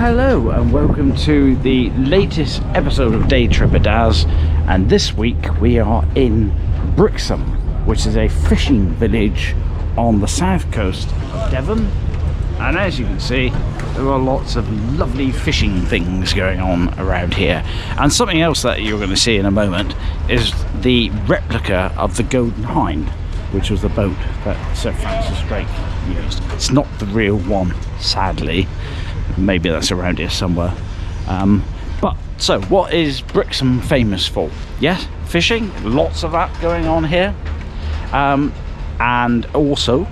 hello and welcome to the latest episode of Day Tripper Daz, and this week we are in Brixham, which is a fishing village on the south coast of Devon. And as you can see, there are lots of lovely fishing things going on around here. And something else that you're going to see in a moment is the replica of the Golden Hind, which was the boat that Sir Francis Drake used. It's not the real one, sadly. Maybe that's around here somewhere. So what is Brixham famous for? Yes, fishing. Lots of that going on here. And also,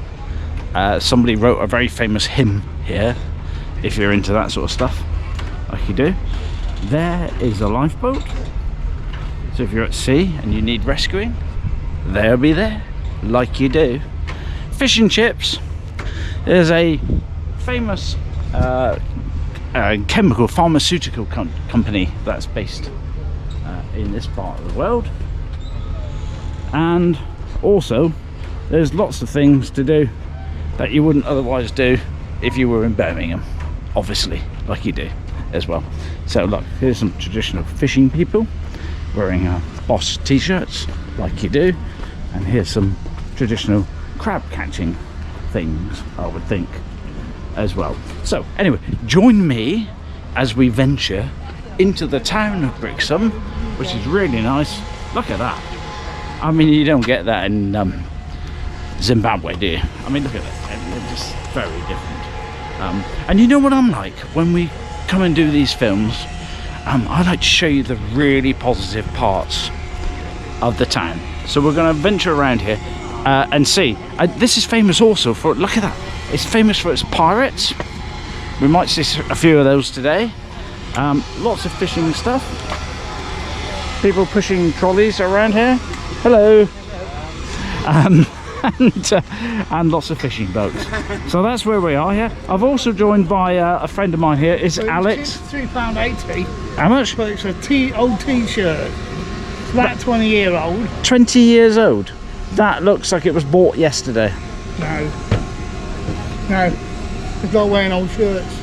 somebody wrote a very famous hymn here, if you're into that sort of stuff, like you do. There is a lifeboat. So if you're at sea and you need rescuing, they'll be there, like you do. Fish and chips. There's a famous chemical pharmaceutical company that's based in this part of the world, and also there's lots of things to do that you wouldn't otherwise do if you were in Birmingham, obviously, like you do as well. So look, here's some traditional fishing people wearing Boss t-shirts, like you do, and here's some traditional crab catching things, I would think, as well. So anyway, join me as we venture into the town of Brixham, which is really nice. Look at that. I mean, you don't get that in Zimbabwe, do you? I mean, look at that. They're just very different. And you know what I'm like when we come and do these films? I like to show you the really positive parts of the town. So we're going to venture around here and see. This is famous also for, look at that, it's famous for its pirates. We might see a few of those today. Lots of fishing stuff. People pushing trolleys around here. Hello. And lots of fishing boats. So that's where we are here. I've also joined by a friend of mine here. It's Alex. £3.80. How much? But it's a old t-shirt. It's about 20-year-old. 20 years old. That looks like it was bought yesterday. No, it's not wearing old shirts.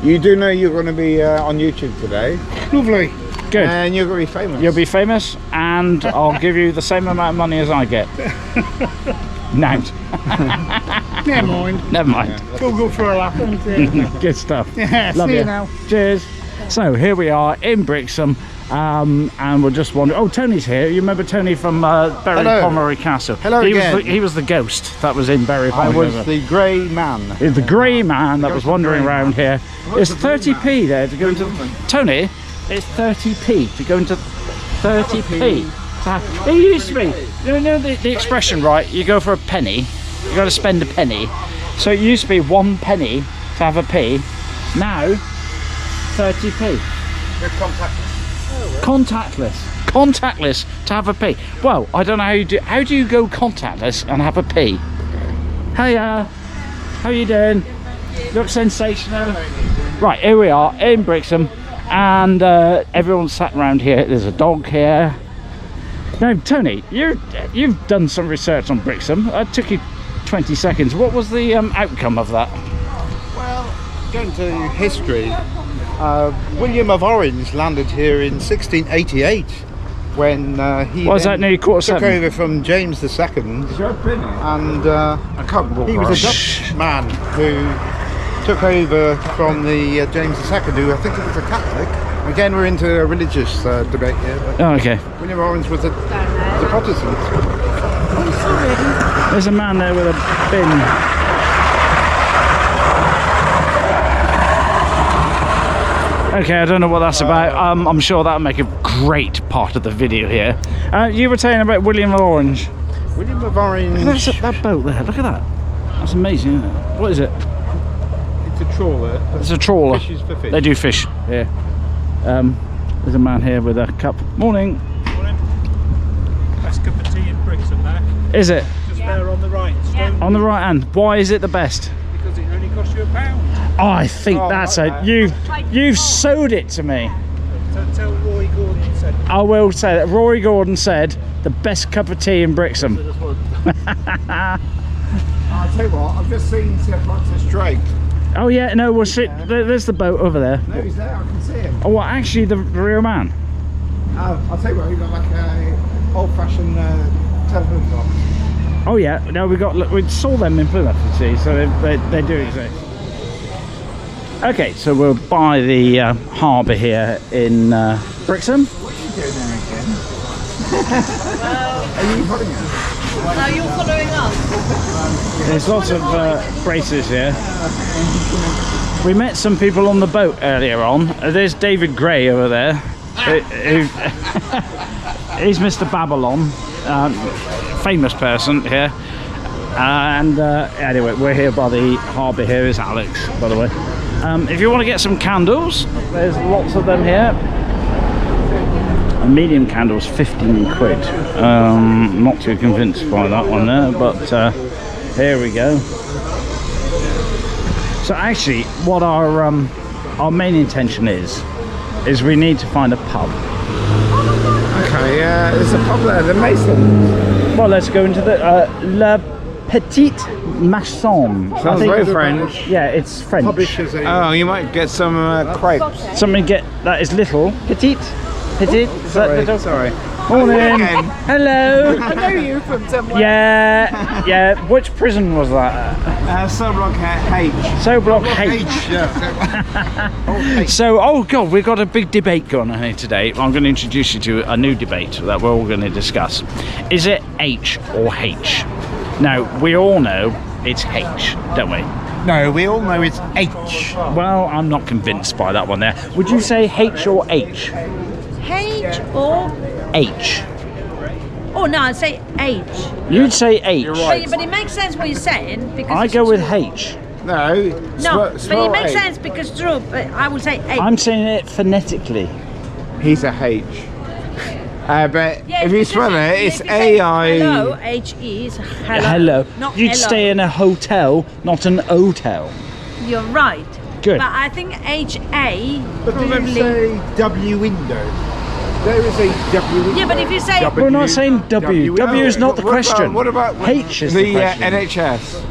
You do know you're going to be on YouTube today. Lovely. Good. And you're going to be famous. You'll be famous, and I'll give you the same amount of money as I get. No. Never mind. Never mind. Yeah. It's all good for a laugh, isn't it? Good stuff. Yeah, Love see you you now. Cheers. So here we are in Brixham, and we're just wondering. Oh, Tony's here. You remember Tony from Bury Pomeroy Castle? Hello again. He was the ghost that was in Bury I Pomeroy. was the grey man. He's the grey man that was wandering around here. It's 30p there to go into. Tony, it's 30p to go into 30p. It used to be. You know the expression, right? You go for a penny, you got to spend a penny. So it used to be 1 penny to have a p. Now 30p. Contactless to have a p. Well, I don't know how you do. How do you go contactless and have a p? Hiya, how you doing? Look sensational. Right, here we are in Brixham, and everyone's sat around here. There's a dog here. Now, Tony, you've done some research on Brixham. It took you 20 seconds. What was the outcome of that? Well, going to history, William of Orange landed here in 1688 when he took over from James II, and he was a Dutch man who took over from the James II, who I think was a Catholic. Again, we're into a religious debate here. But oh, okay. William of Orange was a Protestant. There's a man there with a bin. Okay, I don't know what that's about. I'm sure that'll make a great part of the video here. You were saying about William of Orange. William of Orange. That boat there, look at that. That's amazing, isn't it? What is it? It's a trawler. It's a trawler. Fishes for fish. They do fish, yeah. There's a man here with a cup. Morning. Morning. Best cup of tea in Brixham there. Is it? Just there on the right. Stone. On the right hand. Why is it the best? Because it only costs you £1. Oh, I think that's like it. that. You've sold it to me. Tell Roy Gordon said. I will say that Rory Gordon said the best cup of tea in Brixham. I'll tell you what, I've just seen Sir Francis Drake Oh yeah, no, we'll sit. There's the boat over there. No, he's there. I can see him. Oh, well, actually, the real man. I'll tell you what. We've got like a old-fashioned telephone box. Oh yeah, no, we saw them in Plymouth, you see, so they do exist. Okay, so we're by the harbour here in Brixham. What are you doing there again? Are you following us? No, you're following us. There's lots of braces here. We met some people on the boat earlier on. There's David Gray over there. He's Mr. Babylon, famous person here. And anyway, we're here by the harbour. Here is Alex, by the way. If you want to get some candles, there's lots of them here. A medium candle's 15 quid. Not too convinced by that one there, but here we go. So actually, what our main intention is we need to find a pub. Okay, there's a pub there, the Mason. Well, let's go into the La Petite Maison. Sounds very French. Yeah, it's French. Oh, you might get some crepes. Something that is little. Petite. Petite. Is that little? Sorry. Morning. Hello. I know you from somewhere. Yeah. Which prison was that? Cell block H. So block H. Yeah. So, oh god, we've got a big debate going on here today. I'm going to introduce you to a new debate that we're all going to discuss. Is it H or H? Now, we all know it's H, don't we? No, we all know it's H. Well, I'm not convinced by that one there. Would you say H or H? H or? H. Oh no, I'd say H. You'd say H. But it makes sense what you're saying because I it's go with true. H. No. No, but it makes sense because true. But I would say H. I'm saying it phonetically. He's a H. But Yeah, if you because spell it, if it's you say A-I... Hello, H-E is hello. Hello. Not You'd hello. stay in a hotel, not an hotel. You're right. Good. But I think H-A But do you probably... say W window? There is a W window. Yeah, but if you say... We're not saying W. W is not the question. What about H is the question. NHS?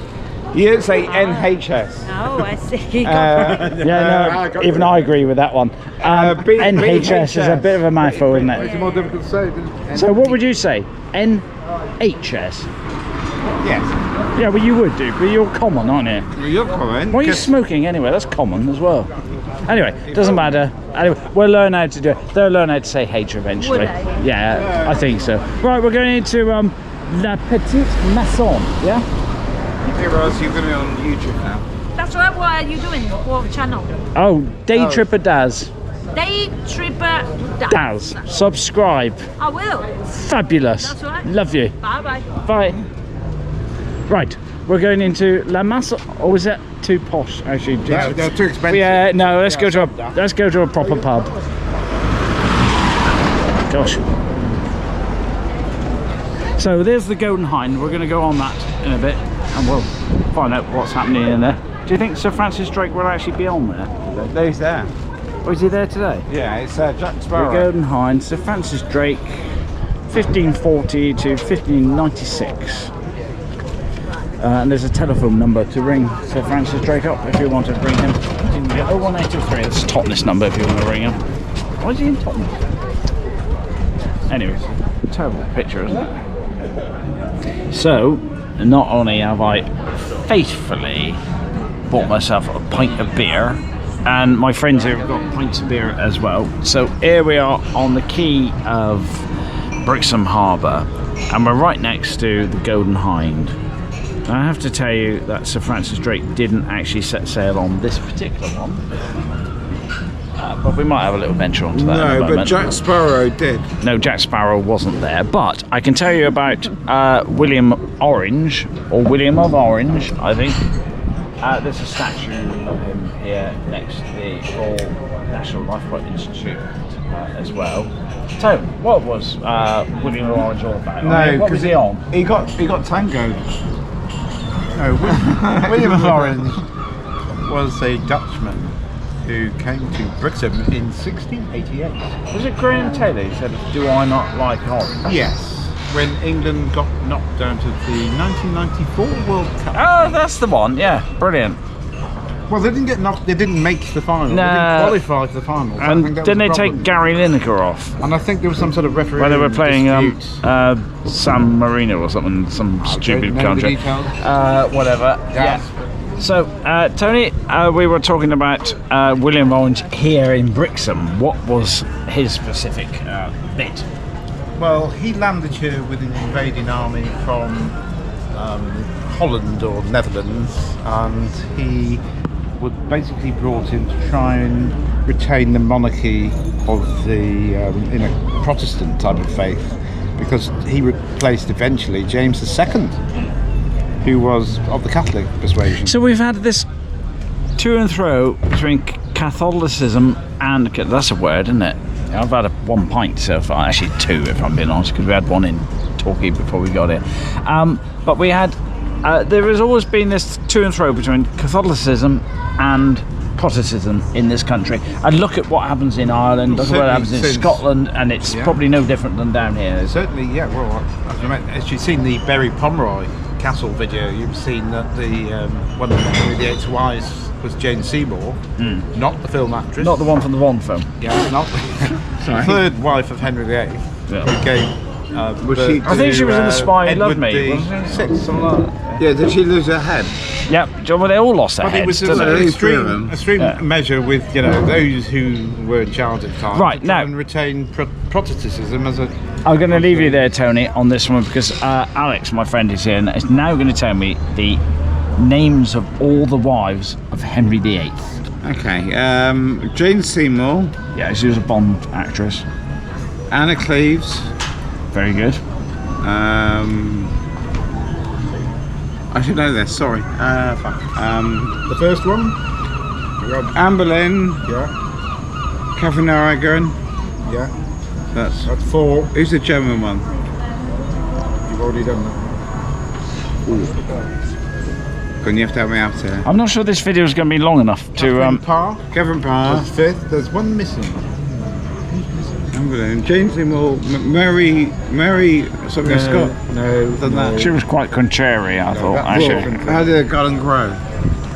You don't say NHS. Oh, I see. Yeah, no, even I agree with that one. NHS is a bit of a mouthful, isn't It's it? more difficult to say. So what would you say? NHS? Yes. Yeah, well you would do, but you're common, aren't you? Well, you're common. Why are you smoking anyway? That's common as well. Anyway, doesn't matter. Anyway, we'll learn how to do it. They'll learn how to say H eventually. Would they? Yeah, I think so. Right, we're going into La Petite Maison, yeah? Hey Ross, you're going to be on YouTube now. That's right. What are you doing? What channel? Oh, Day Tripper Daz. Day Tripper Daz. Subscribe. I will. Fabulous. That's right. Love you. Bye-bye. Bye. Right, we're going into La Maison. Or is that too posh? Actually, No, they're too expensive. yeah. No, let's go to a proper pub. Gosh. So there's the Golden Hind. We're going to go on that in a bit, and we'll find out what's happening in there. Do you think Sir Francis Drake will actually be on there? No, he's there. Or is he there today? Yeah, it's Jack The Sparrow. Golden Hind, Sir Francis Drake, 1540 to 1596. And there's a telephone number to ring Sir Francis Drake up if you want to ring him. 01823, that's Totnes number if you want to ring him. Why is he in Totnes? Anyway, terrible picture, isn't it? So, not only have I faithfully bought myself a pint of beer, and my friends here have got pints of beer as well. So here we are on the quay of Brixham Harbour, and we're right next to the Golden Hind. Now, I have to tell you that Sir Francis Drake didn't actually set sail on this particular one, but we might have a little venture onto that in a No, moment. but Jack Sparrow did. No, Jack Sparrow wasn't there, but I can tell you about William Orange, or William of Orange, I think. There's a statue of him here next to the Royal National Lifeboat Institute as well. So, what was William of Orange all about? I mean, what was he on? He got tango. No, William of Orange was a Dutchman who came to Brixham in 1688. Was it Graham Taylor who said, "Do I not like orange?" Yes, when England got knocked down to the 1994 World Cup. Oh, that's the one. Yeah, brilliant. Well, they didn't get knocked. They didn't make the final. No. They didn't qualify for the final. And didn't they take Gary Lineker off? And I think there was some sort of referee. Well, they were playing dispute. San Marino or something, some stupid country. Whatever. Yes. Yeah. So, Tony, we were talking about William Orange here in Brixham. What was his specific bit? Well, he landed here with an invading army from Holland or Netherlands, and he was basically brought in to try and retain the monarchy of the in a Protestant type of faith, because he replaced eventually James II, who was of the Catholic persuasion. So we've had this to and fro between Catholicism and, that's a word, isn't it? I've had 1 pint so far, actually 2 if I'm being honest, because we had one in Torquay before we got here. But we had, there has always been this to and fro between Catholicism and Protestantism in this country. And look at what happens in Ireland, look at what happens in Scotland, and it's probably no different than down here. Certainly, yeah. Well, as you've seen the Berry Pomeroy Castle video, you've seen that the one of Henry VIII's wives was Jane Seymour, not the film actress. Not the one from the Bond film. Yeah, not the third wife of Henry VIII, who gave I think she was in The Spy Who Loved Me, wasn't she? Something like that. Yeah, did she lose her head? Yep, well, they all lost their But it heads. was an extreme measure with those who were in charge at the time. Right, now, and retain Protestantism as a. I'm going to leave you there, Tony, on this one, because Alex, my friend, is here and is now going to tell me the names of all the wives of Henry VIII. Okay, Jane Seymour. Yeah, she was a Bond actress. Anna Cleves. Very good. I should know this, sorry. The first one? Anne Boleyn. Yeah. Catherine Aragon. Yeah. That's 4. Who's the German one? You've already done that. You have to help me out here. I'm not sure this video is going to be long enough to... Catherine Parr. That's 5th. There's one missing. Anne Boleyn. Jane Seymour. Mary something Scott. No. She was quite contrary, I thought, actually. How did the garden grow?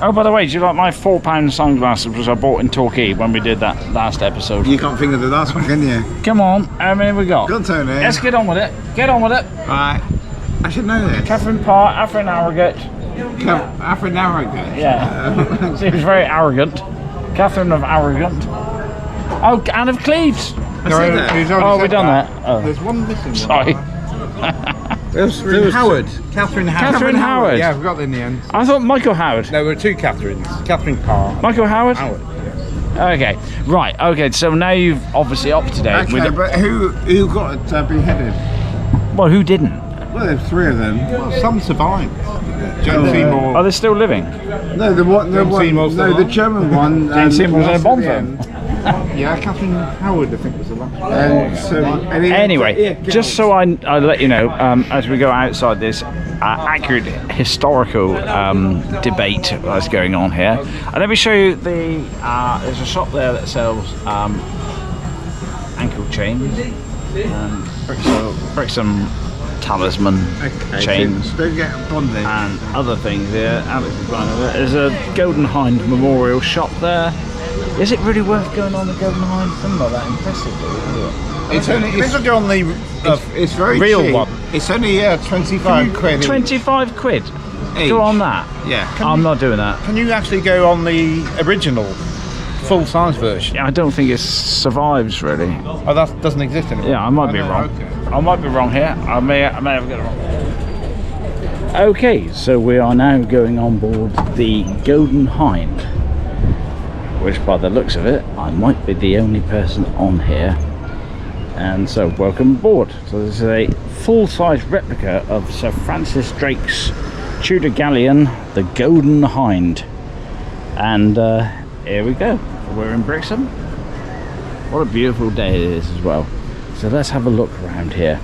Oh, by the way, do you like my £4 sunglasses which I bought in Torquay when we did that last episode? You can't think of the last one, can you? Come on, how many have we got? Go on, Tony. Let's get on with it. Get on with it. Right. I should know this. Catherine Parr, Catherine Arrogant. Catherine Aragon. Yeah. She was very arrogant. Catherine of Arrogant. Oh, Anne of Cleves. Oh, we've done that. Oh. There's one missing. Sorry. Catherine Howard. Catherine Howard. Catherine Howard. Yeah, we got it in the end. I thought Michael Howard. No, there were 2 Catherines. Catherine Parr. Michael Howard? Howard. Okay, right, okay, so now you've obviously up to date with Okay, but who got beheaded? Well, who didn't? Well, there's 3 of them. Well, some survived. Jane Seymour. Are they still living? No, the German one. Jane Seymour was in a Bond film. Yeah, Catherine Howard, I think, was the last. Anyway, just so I let you know, as we go outside this accurate historical debate that's going on here, let me show you the. There's a shop there that sells ankle chains, Brixham talisman chains, Don't get bonded. and other things here. Alex is running with it. There's a Golden Hind memorial shop there. Is it really worth going on the Golden Hind? Something like that impressive, is it? It's only. It's on the. It's very real cheap. one. It's only 25 quid. 25 quid? Each. Go on that? Yeah. I'm not doing that. Can you actually go on the original, full-size version? Yeah, I don't think it survives really. Oh, that doesn't exist anymore. Yeah, I might be wrong. Okay. I might be wrong here. I may have got it wrong. Okay, so we are now going on board the Golden Hind, which by the looks of it, I might be the only person on here. And so, welcome aboard. So this is a full-size replica of Sir Francis Drake's Tudor galleon, the Golden Hind. And here we go. We're in Brixham. What a beautiful day it is as well. So let's have a look around here.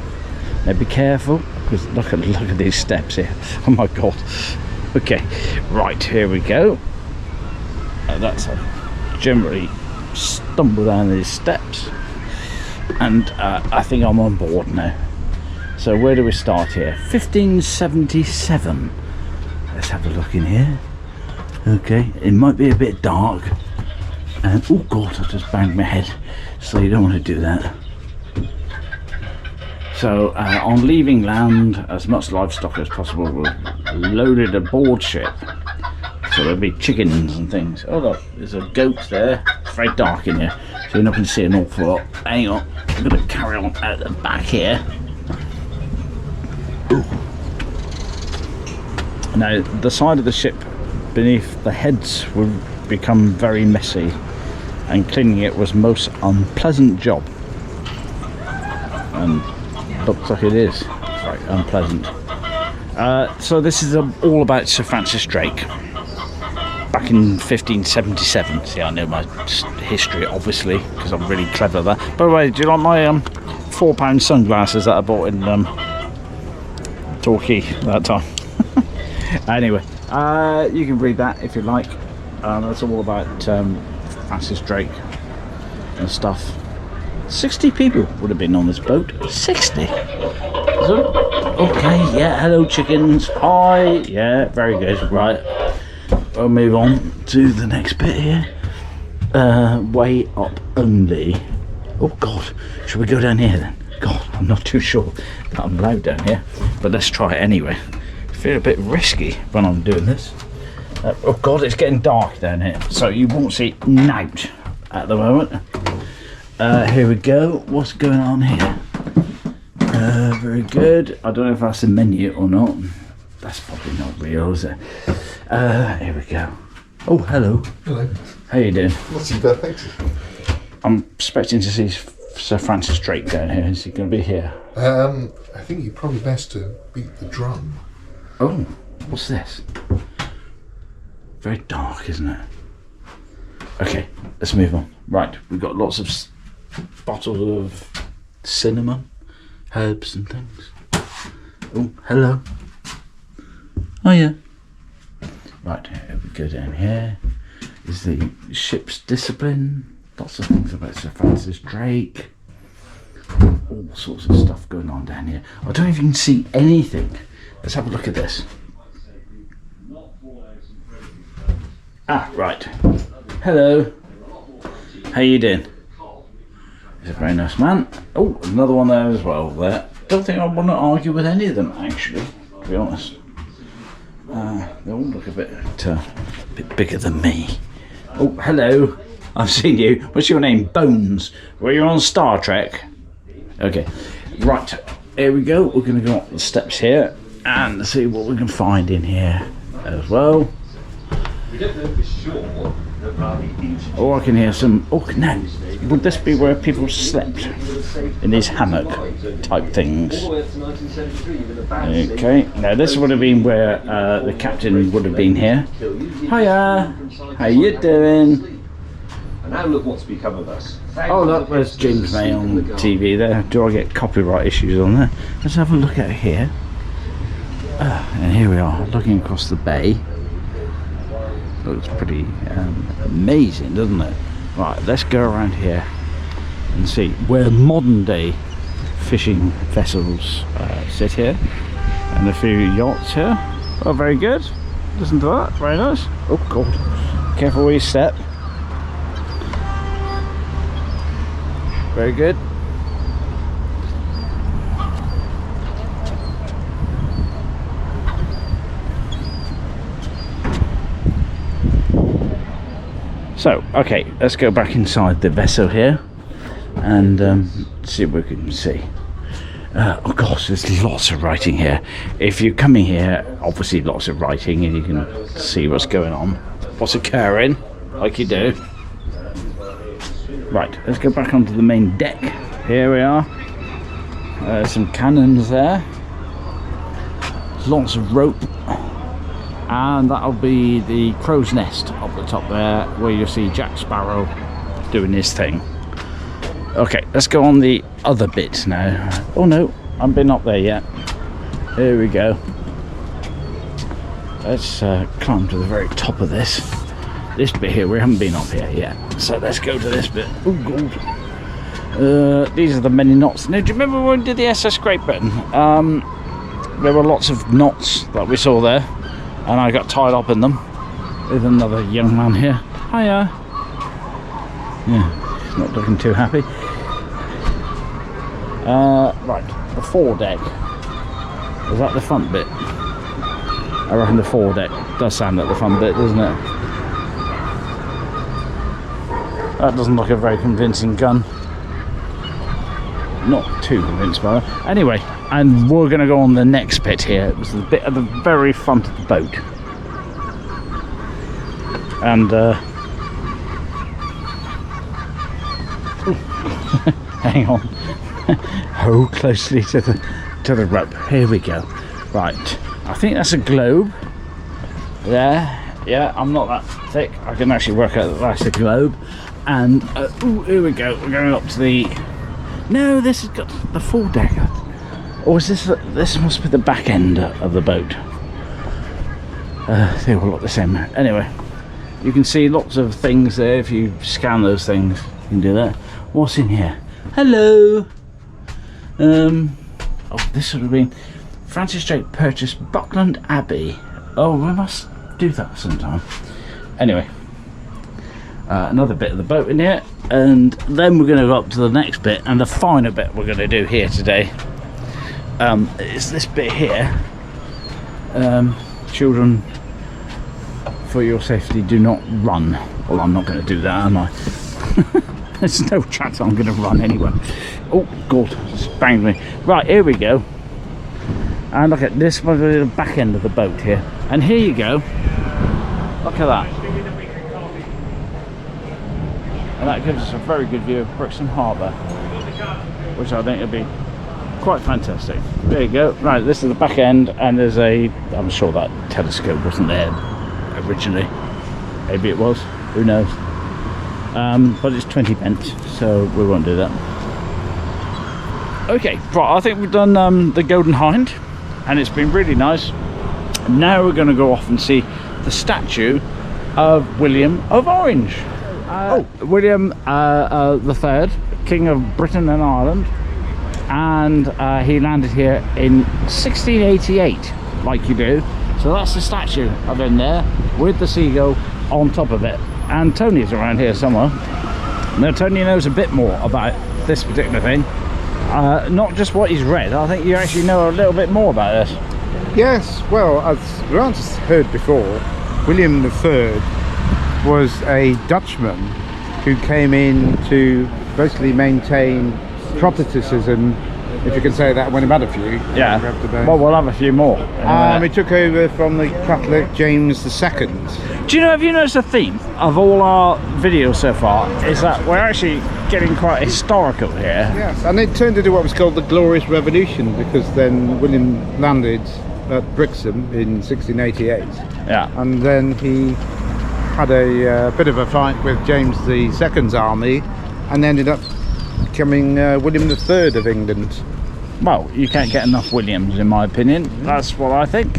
Now be careful, because look at these steps here. Oh my god. Okay, right, here we go. That's a generally stumble down these steps, and I think I'm on board now. So where do we start here? 1577. Let's have a look in here. Okay, it might be a bit dark. And oh god, I just banged my head. So you don't want to do that. So on leaving land, as much livestock as possible were loaded aboard ship. So there'll be chickens and things. Oh look, there's a goat there. It's very dark in here, so you're not going to see an awful lot. Hang on, I'm going to carry on out the back here. Ooh. Now the side of the ship beneath the heads would become very messy, and cleaning it was most unpleasant job. And looks like it is very unpleasant. So this is all about Sir Francis Drake. Back in 1577. See, I know my history, obviously, because I'm really clever there. By the way, do you like my £4 sunglasses that I bought in Torquay that time? Anyway, you can read that if you like. That's all about Francis Drake and stuff. 60 people would have been on this boat. 60? So, okay, yeah, hello chickens. Hi, yeah, very good, right. I'll move on to the next bit here. Way up only. Oh god, should we go down here then? God, I'm not too sure that I'm allowed down here, but let's try it anyway. I feel a bit risky when I'm doing this. Oh god, it's getting dark down here, so you won't see nout at the moment. Here we go. What's going on here? Very good. I don't know if that's the menu or not. That's probably not real, is it? Here we go. Oh, hello. Hello. How you doing? Not too bad, thanks. I'm expecting to see Sir Francis Drake down here. Is he going to be here? I think you're probably best to beat the drum. Oh, what's this? Very dark, isn't it? Okay, let's move on. Right, we've got lots of bottles of cinnamon, herbs and things. Oh, hello. Oh yeah. Right, here we go down here. Is the ship's discipline. Lots of things about Sir Francis Drake. All sorts of stuff going on down here. I don't even see anything. Let's have a look at this. Ah, right. Hello. How you doing? He's a very nice man. Oh, another one there as well there. Don't think I want to argue with any of them, actually, to be honest. They all look a bit bigger than me. Oh, hello. I've seen you. What's your name? Bones. Were you on Star Trek? Okay. Right. Here we go. We're going to go up the steps here and see what we can find in here as well. We don't know for sure. Oh, I can hear some. Oh, no. Would this be where people slept? In these hammock type things? Okay. Now, this would have been where the captain would have been here. Hiya. How you doing? And now look what's become of us. Oh, look, there's James May on TV there. Do I get copyright issues on there? Let's have a look at it here. And here we are, looking across the bay. Looks pretty amazing, doesn't it? Right, let's go around here and see where modern day fishing vessels sit here, and a few yachts here. Oh, very good. Listen to that, very nice. Oh god, careful where you step. Very good. So, okay, let's go back inside the vessel here and see what we can see. Oh gosh, there's lots of writing here. If you're coming here, obviously lots of writing, and you can see what's going on, what's occurring, like you do. Right, let's go back onto the main deck. Here we are. Some cannons there. Lots of rope. And that'll be the crow's nest up the top there, where you'll see Jack Sparrow doing his thing. Okay, let's go on the other bit now. Oh no, I haven't been up there yet. Here we go. Let's climb to the very top of this. This bit here, we haven't been up here yet. So let's go to this bit. Oh god. These are the many knots. Now, do you remember when we did the SS Great Britain? There were lots of knots that we saw there, and I got tied up in them. There's another young man here. Hiya. Yeah, he's not looking too happy. Right, the foredeck. Is that the front bit? I reckon the foredeck does sound like the front bit, doesn't it? That doesn't look a very convincing gun. Not too convinced by that. Anyway, and we're going to go on the next bit here. It was the bit at the very front of the boat. And hang on. Hold closely to the rope. Here we go. Right, I think that's a globe. There, yeah, I'm not that thick. I can actually work out that that's a globe. And ooh, here we go. We're going up to the. No, this has got the foredeck. Or is this? This must be the back end of the boat. They all look the same. Anyway, you can see lots of things there. If you scan those things, you can do that. What's in here? Hello. Oh, this would have been Francis Drake purchased Buckland Abbey. Oh, we must do that sometime. Anyway, another bit of the boat in here, and then we're going to go up to the next bit, and the final bit we're going to do here today is this bit here. Children, for your safety, do not run. Well, I'm not going to do that, am I? There's no chance I'm going to run anyway. Oh god, just banged me. Right, here we go. And look at this one, the back end of the boat here. And here you go. Look at that. And that gives us a very good view of Brixham Harbour, which I think would be quite fantastic. There you go. Right, this is the back end, and there's a, I'm sure that telescope wasn't there originally. Maybe it was, who knows. But it's 20 pence, so we won't do that. Okay, right, I think we've done the Golden Hind, and it's been really nice. Now we're going to go off and see the statue of William of Orange. William the Third, King of Britain and Ireland, and he landed here in 1688, like you do. So that's the statue of him there, with the seagull on top of it. And Tony's around here somewhere. Now Tony knows a bit more about this particular thing. Not just what he's read, I think you actually know a little bit more about this. Yes, well, as Francis heard before, William III was a Dutchman who came in to basically maintain Protestantism, if you can say that, when he had a few. Yeah, well, we'll have a few more. He took over from the Catholic James II. Do you know, have you noticed a theme of all our videos so far is that we're actually getting quite historical here? Yes, and it turned into what was called the Glorious Revolution, because then William landed at Brixham in 1688. Yeah. And then he had a bit of a fight with James II's army, and ended up becoming William III of England. Well, you can't get enough Williams, in my opinion. That's what I think.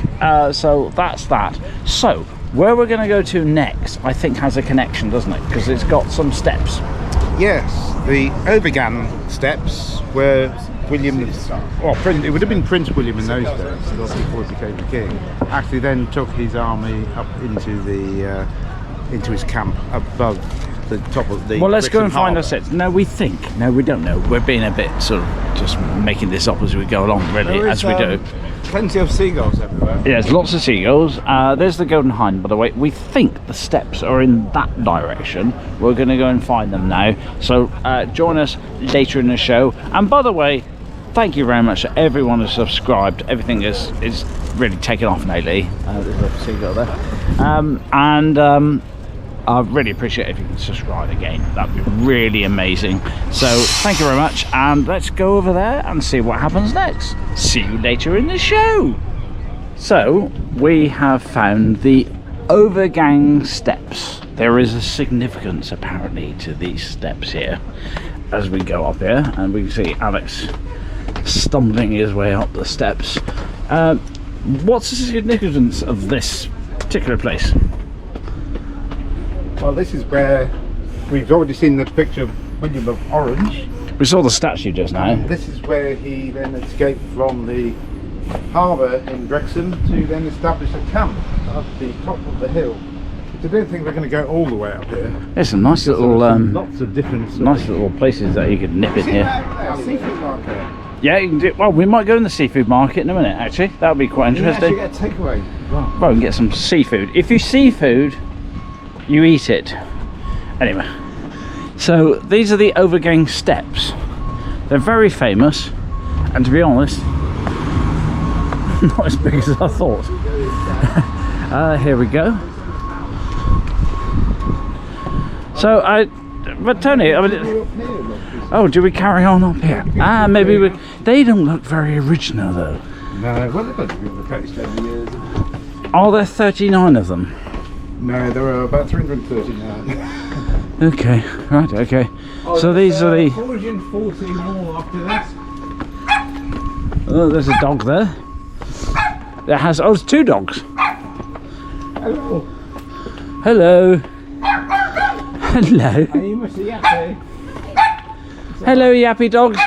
So that's that. So where we're going to go to next, I think, has a connection, doesn't it? Because it's got some steps. Yes, the Overgang Steps, where William, well, it would have been Prince William in those days, before he became the king, actually then took his army up into his camp above the top of the. Well, let's go Brixham and find Harbour. our sets. No, we think. No, we don't know. We're being a bit sort of just making this up as we go along, really, as we do. Plenty of seagulls everywhere. Yeah, there's lots of seagulls. There's the Golden Hind, by the way. We think the steps are in that direction. We're going to go and find them now. So join us later in the show. And by the way, thank you very much to everyone who's subscribed. Everything is really taken off lately. There's a seagull there. I really appreciate it if you can subscribe again. That'd be really amazing. So thank you very much, and let's go over there and see what happens next. See you later in the show. So we have found the Overgang Steps. There is a significance apparently to these steps here as we go up here, and we can see Alex stumbling his way up the steps. What's the significance of this particular place? Well, this is where we've already seen the picture of William of Orange. We saw the statue just now. This is where he then escaped from the harbour in Brixham to then establish a camp at the top of the hill. I don't think we're going to go all the way up here. There's some nice little, Lots of different. nice little places that you could nip in here. Seafood market. Yeah, you can do, well, we might go in the seafood market in a minute. Actually, that would be quite You actually interesting. get a takeaway. Wow. Well, we can get some seafood. If you seafood, you eat it. Anyway, so these are the Overgang Steps. They're very famous, and to be honest, not as big as I thought. Here we go. So but Tony, I mean, oh, do we carry on up here? Maybe we. They don't look very original though. No, well, they've been replaced over the years. Are there 39 of them? No, there are about 339. Okay, right, okay. So these are the. 440 more after this. Oh, there's a dog there. There has. Oh, there's two dogs. Hello. Hello. Hello. You must be happy. Hello, yappy dogs.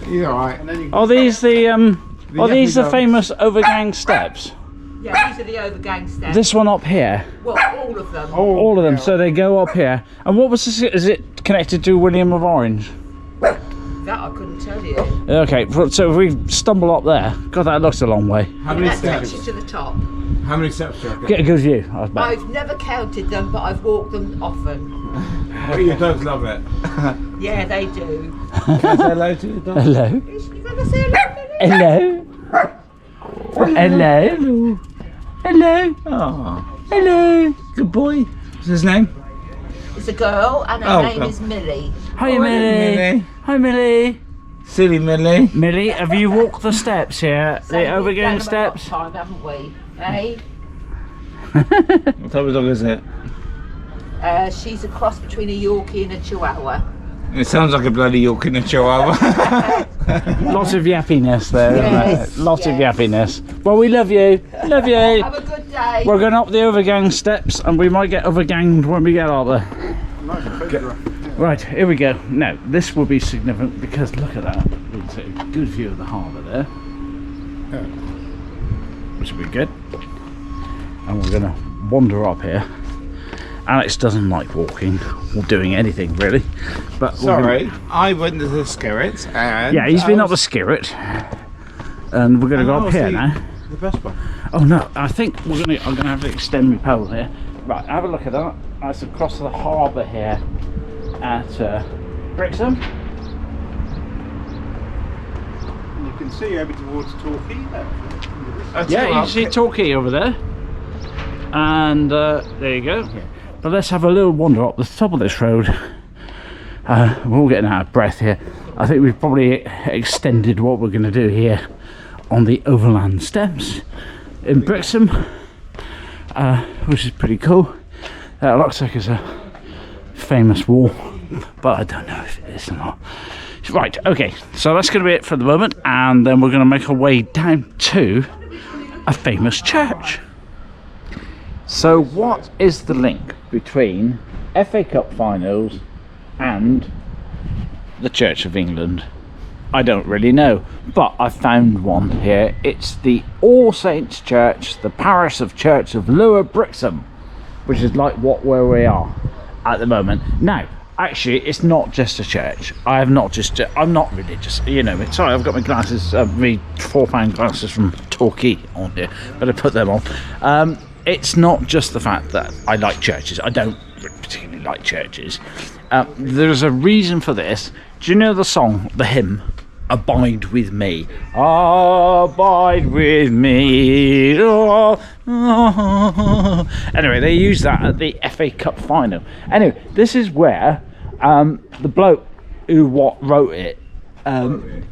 You're alright. Are these the Are these the dogs. famous Overgang Steps? Yeah, these are the Overgang Steps. This one up here. Well, all of them. All of them. So they go up here. And what was this? Is it connected to William of Orange? That I couldn't tell you. Okay, so if we stumble up there, God, that looks a long way. How many That takes steps? you to the top. How many steps do you reckon? Get a good view, I bet. I've never counted them, but I've walked them often. Oh, your dogs love it. Yeah, they do. Can I say hello to the dogs? Hello. You gonna say hello? Hello. Hello. Hello. Oh, Hello. good boy. What's his name? It's a girl, and her Oh, name well. is Millie. Hi, Oh, Millie. Millie. Hi, Millie. Silly Millie. Millie, have you walked the steps here? So The we've Overgang done them a Steps? lot of time, haven't we? Hey? What type of dog is it? She's a cross between a Yorkie and a Chihuahua. It sounds like a bloody York and a Chihuahua. Lots of yappiness there, Yes, isn't it? Lots of yes. yappiness. Well, we love you. Love you. Have a good day. We're going up the Overgang Steps and we might get overganged when we get up there. Right, here we go. Now, this will be significant because look at that. It's a good view of the harbour there. Which will be good. And we're going to wander up here. Alex doesn't like walking or doing anything really. But Sorry, I went to the Skirret and... yeah, he's been up the Skirret. And we're going to go up here now. The best one. Oh no, I think I'm going to have to extend my pole here. Right, have a look at that. That's across the harbour here at Brixham. You can see over towards Torquay there. Yeah, you can see Torquay over there. And there you go. But let's have a little wander up the top of this road. We're all getting out of breath here. I think we've probably extended what we're going to do here on the Overgang Steps in Brixham, which is pretty cool. It looks like it's a famous wall, but I don't know if it is or not. Right, okay, so that's going to be it for the moment, and then we're going to make our way down to a famous church. So what is the link between FA Cup finals and the Church of England? I don't really know, but I found one here. It's the All Saints Church, the parish of Church of Lower Brixham, which is like where we are at the moment. Now, actually, it's not just a church. I'm not religious, you know. Sorry, I've got my glasses, my £4 glasses from Torquay on here. Better put them on. It's not just the fact that I like churches. I don't particularly like churches. There's a reason for this. Do you know the song, the hymn, Abide With Me? Abide with me. Oh, oh. Anyway, they use that at the FA Cup final. Anyway, this is where the bloke who wrote it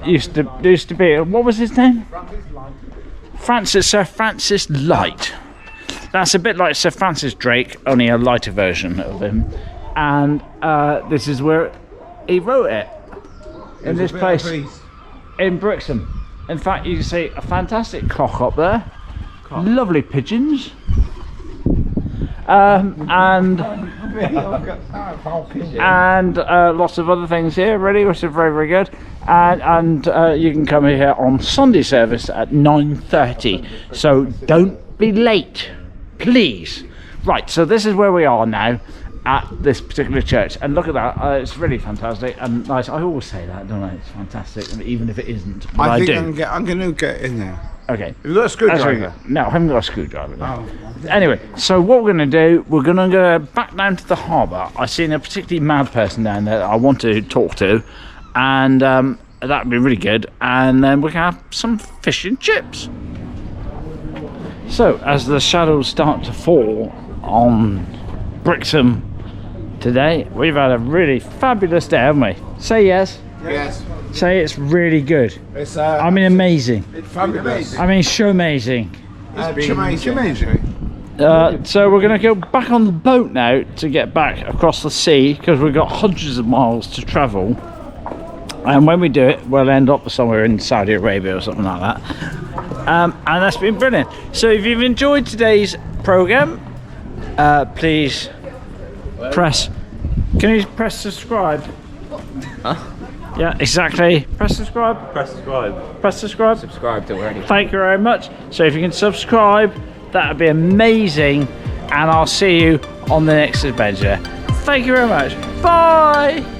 used to be. What was his name? Sir Francis Lyte. That's a bit like Sir Francis Drake, only a lighter version of him. And this is where he wrote it. In this place in Brixham. In fact, you can see a fantastic clock up there. Lovely pigeons. And lots of other things here, really, which are very, very good. And you can come here on Sunday service at 9:30. So don't be late. please. Right, so this is where we are now at this particular church, and look at that. It's really fantastic and nice. I always say that, don't I? It's fantastic, even if it isn't, but I do. I'm going to get in there. Okay. Have you got a screwdriver? No, I haven't got a screwdriver. Oh. Anyway, so what we're going to do, we're going to go back down to the harbour. I've seen a particularly mad person down there that I want to talk to, and that would be really good. And then we can have some fish and chips. So, as the shadows start to fall on Brixham today, we've had a really fabulous day, haven't we? Say yes. Yes. Say it's really good. It's I mean, amazing. It's fabulous. I mean, show amazing. It's amazing. So we're going to go back on the boat now to get back across the sea, because we've got hundreds of miles to travel, and when we do it we'll end up somewhere in Saudi Arabia or something like that, and that's been brilliant. So if you've enjoyed today's program, please press, can you press subscribe? Huh? Yeah, exactly. Press subscribe. Press subscribe. Press subscribe. Subscribe already. Thank you very much. So if you can subscribe, that would be amazing, and I'll see you on the next adventure. Thank you very much. Bye.